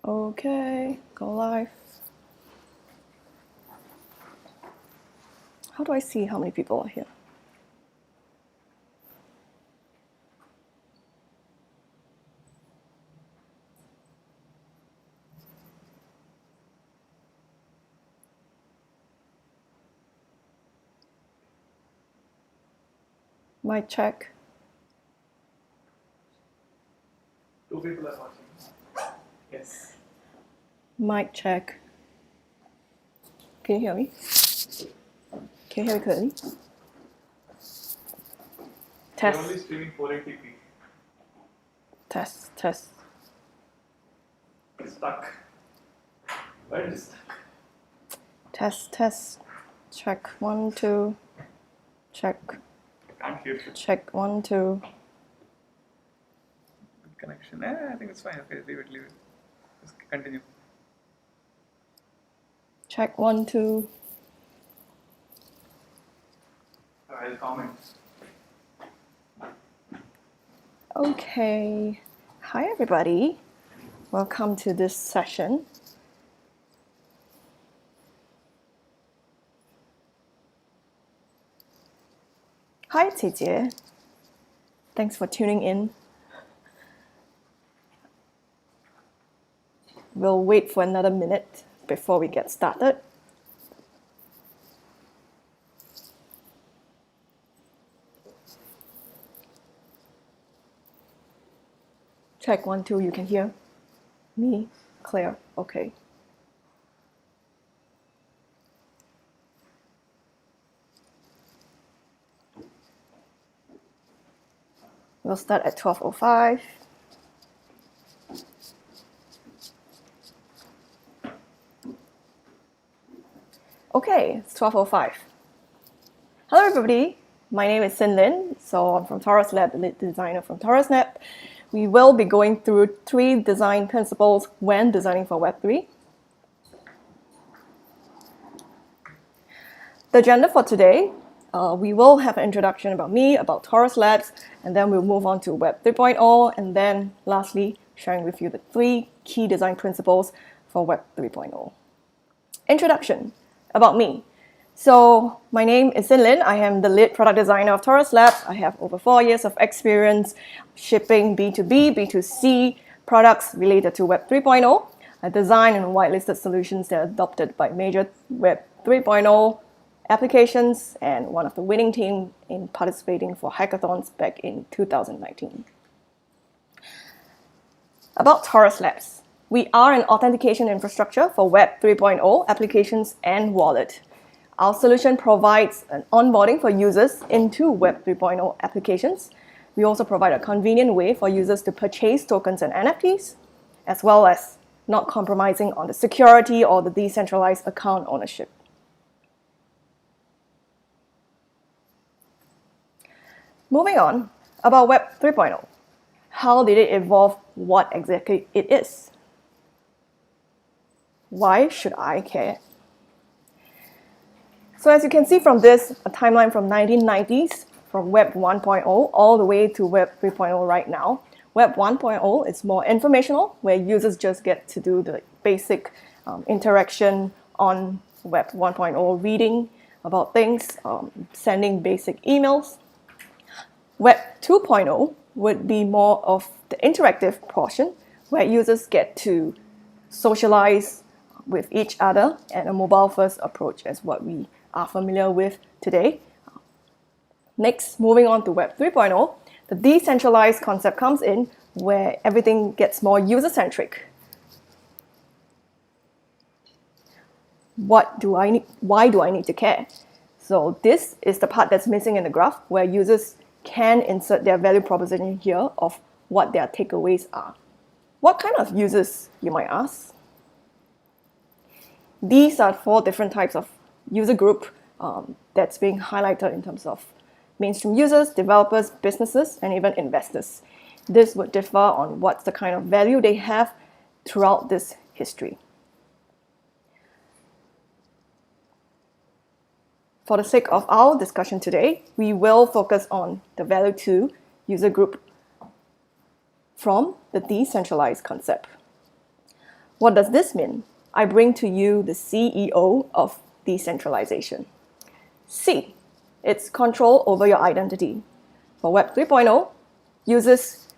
Okay, go live. How do I see how many people are here? Mic check. 2 people are watching. Yes. Mic check. Can you hear me? Can you hear me clearly? We're Test, only streaming 480p. test, test. It's stuck. Where is it stuck? Test, test. Check 1, 2. Check, I can't hear you. check 1, 2. Good connection. I think it's fine. Okay, leave it. Just continue. Check 1, 2. I'll comment. Okay. Hi, everybody. Welcome to this session. Hi, Jie. Thanks for tuning in. We'll wait for another minute before we get started. Check 1, 2, you can hear me? Clear, okay. We'll start at 12:05. Okay, it's 12:05. Hello everybody, my name is Sinlin, so I'm from Torus Labs, lead designer from Torus Labs. We will be going through 3 design principles when designing for Web3. The agenda for today, we will have an introduction about me, about Torus Labs, and then we'll move on to Web 3.0, and then lastly, sharing with you the 3 key design principles for Web 3.0. Introduction, about me. So my name is Sinlin. I am the lead product designer of Torus Labs. I have over 4 years of experience shipping B2B, B2C products related to Web 3.0. I design and whitelisted solutions that are adopted by major Web 3.0 applications and one of the winning team in participating for hackathons back in 2019. About Torus Labs. We are an authentication infrastructure for Web 3.0 applications and wallet. Our solution provides an onboarding for users into Web 3.0 applications. We also provide a convenient way for users to purchase tokens and NFTs, as well as not compromising on the security or the decentralized account ownership. Moving on, about Web 3.0. How did it evolve? What exactly it is? Why should I care? So as you can see from this, a timeline from 1990s, from Web 1.0 all the way to Web 3.0 right now. Web 1.0 is more informational, where users just get to do the basic interaction on Web 1.0, reading about things, sending basic emails. Web 2.0 would be more of the interactive portion, where users get to socialize with each other, and a mobile-first approach is what we are familiar with today. Next, moving on to Web 3.0, the decentralized concept comes in, where everything gets more user-centric. Why do I need to care? So this is the part that's missing in the graph, where users can insert their value proposition here of what their takeaways are. What kind of users, you might ask? These are 4 different types of user group that's being highlighted in terms of mainstream users, developers, businesses, and even investors. This would differ on what's the kind of value they have throughout this history. For the sake of our discussion today, we will focus on the value 2 user group from the decentralized concept. What does this mean? I bring to you the CEO of decentralization. C, it's control over your identity. For Web 3.0, users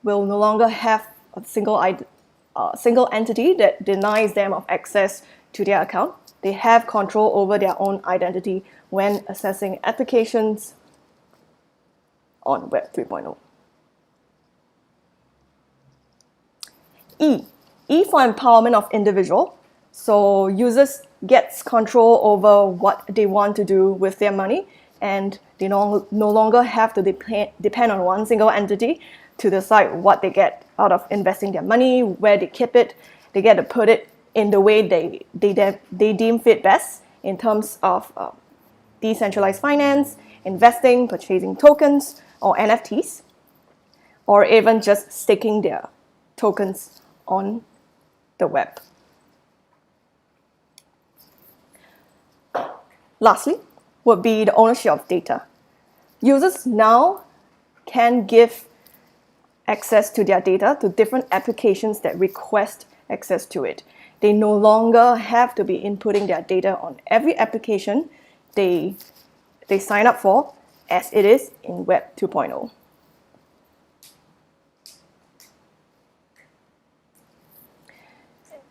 will no longer have a single entity that denies them of access to their account. They have control over their own identity when accessing applications on Web 3.0. E for empowerment of individual. So users gets control over what they want to do with their money, and they no longer have to depend on one single entity to decide what they get out of investing their money, where they keep it. They get to put it in the way they deem fit best in terms of decentralized finance, investing, purchasing tokens or NFTs, or even just staking their tokens on the web. Lastly, would be the ownership of data. Users now can give access to their data to different applications that request access to it. They no longer have to be inputting their data on every application they sign up for, as it is in Web 2.0.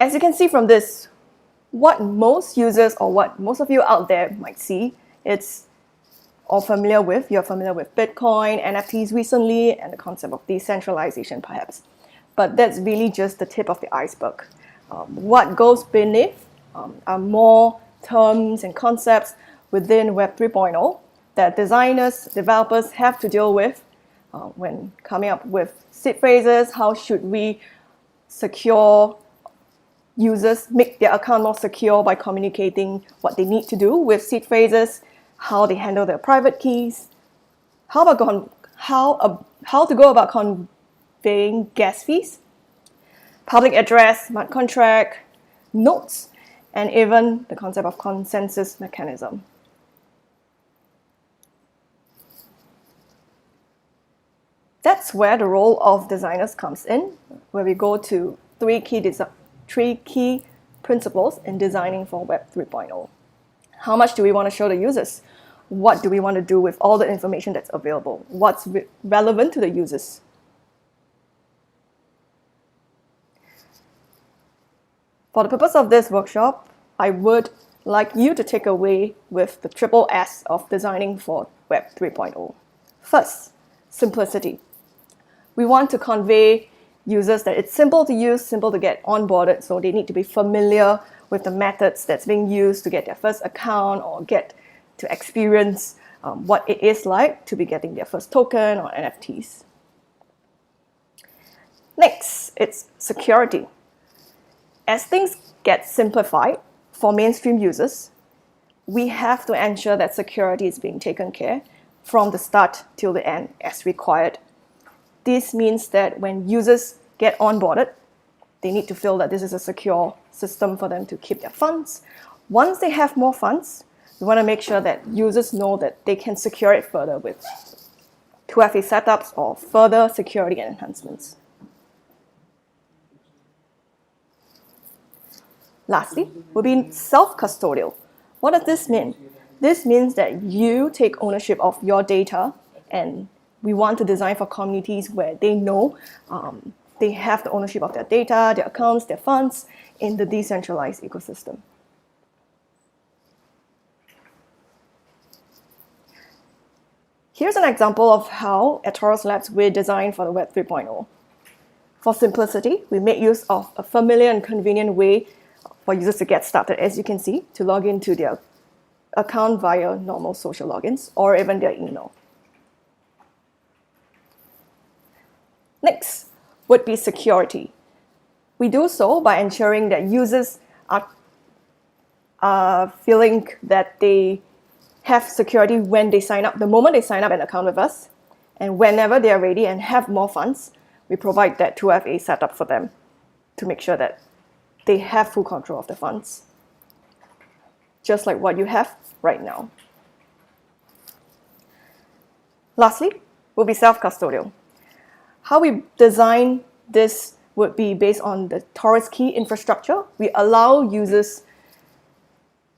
As you can see from this, what most users or what most of you out there might see, you're familiar with Bitcoin, NFTs recently, and the concept of decentralization perhaps. But that's really just the tip of the iceberg. What goes beneath are more terms and concepts within Web 3.0 that designers, developers have to deal with when coming up with seed phrases. How should we secure users, make their account more secure by communicating what they need to do with seed phrases, how they handle their private keys, how to go about conveying gas fees, public address, smart contract, notes, and even the concept of consensus mechanism. That's where the role of designers comes in, where we go to three key principles in designing for Web 3.0. How much do we want to show the users? What do we want to do with all the information that's available? What's relevant to the users? For the purpose of this workshop, I would like you to take away with the triple S of designing for Web 3.0. First, simplicity. We want to convey users that it's simple to use, simple to get onboarded, so they need to be familiar with the methods that's being used to get their first account or get to experience what it is like to be getting their first token or NFTs. Next, it's security. As things get simplified for mainstream users, we have to ensure that security is being taken care from the start till the end as required. This means that when users get onboarded, they need to feel that this is a secure system for them to keep their funds. Once they have more funds, we want to make sure that users know that they can secure it further with 2FA setups or further security enhancements. Lastly, will be self-custodial. What does this mean? This means that you take ownership of your data, and we want to design for communities where they know they have the ownership of their data, their accounts, their funds in the decentralized ecosystem. Here's an example of how at Torus Labs we designed for the Web 3.0. For simplicity, we made use of a familiar and convenient way for users to get started, as you can see, to log into their account via normal social logins or even their email. Next would be security. We do so by ensuring that users are feeling that they have security when they sign up, the moment they sign up an account with us, and whenever they are ready and have more funds, we provide that 2FA setup for them to make sure that they have full control of the funds, just like what you have right now. Lastly, will be self-custodial. How we design this would be based on the Torus key infrastructure. We allow users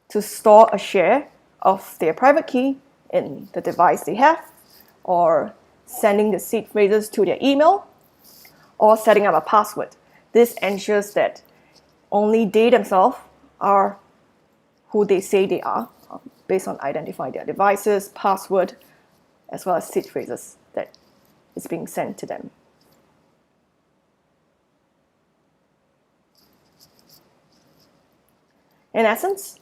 to store a share of their private key in the device they have, or sending the seed phrases to their email, or setting up a password. This ensures that only they themselves are who they say they are, based on identifying their devices, password, as well as seed phrases that is being sent to them. In essence,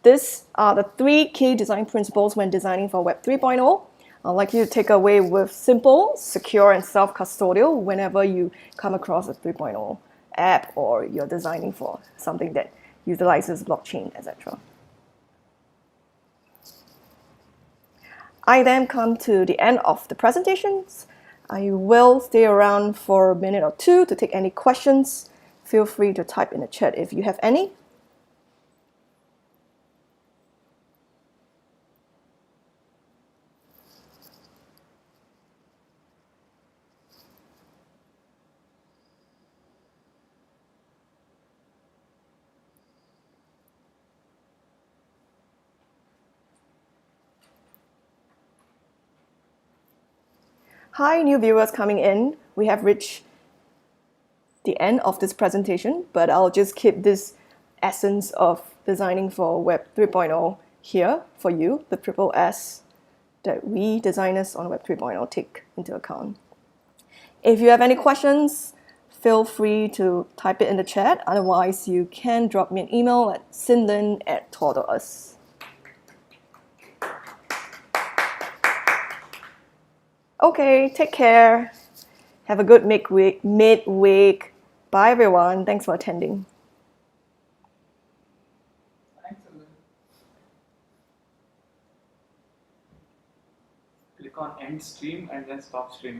these are the 3 key design principles when designing for Web 3.0. I'd like you to take away with simple, secure, and self-custodial whenever you come across a 3.0 app or you're designing for something that utilizes blockchain, etc. I then come to the end of the presentations. I will stay around for a minute or two to take any questions. Feel free to type in the chat if you have any. Hi, new viewers coming in. We have reached the end of this presentation, but I'll just keep this essence of designing for Web 3.0 here for you, the triple S that we designers on Web 3.0 take into account. If you have any questions, feel free to type it in the chat. Otherwise, you can drop me an email at sinlin@Torus. Okay, take care. Have a good midweek. Bye, everyone. Thanks for attending. Thanks, Sinlin. Click on end stream and then stop streaming.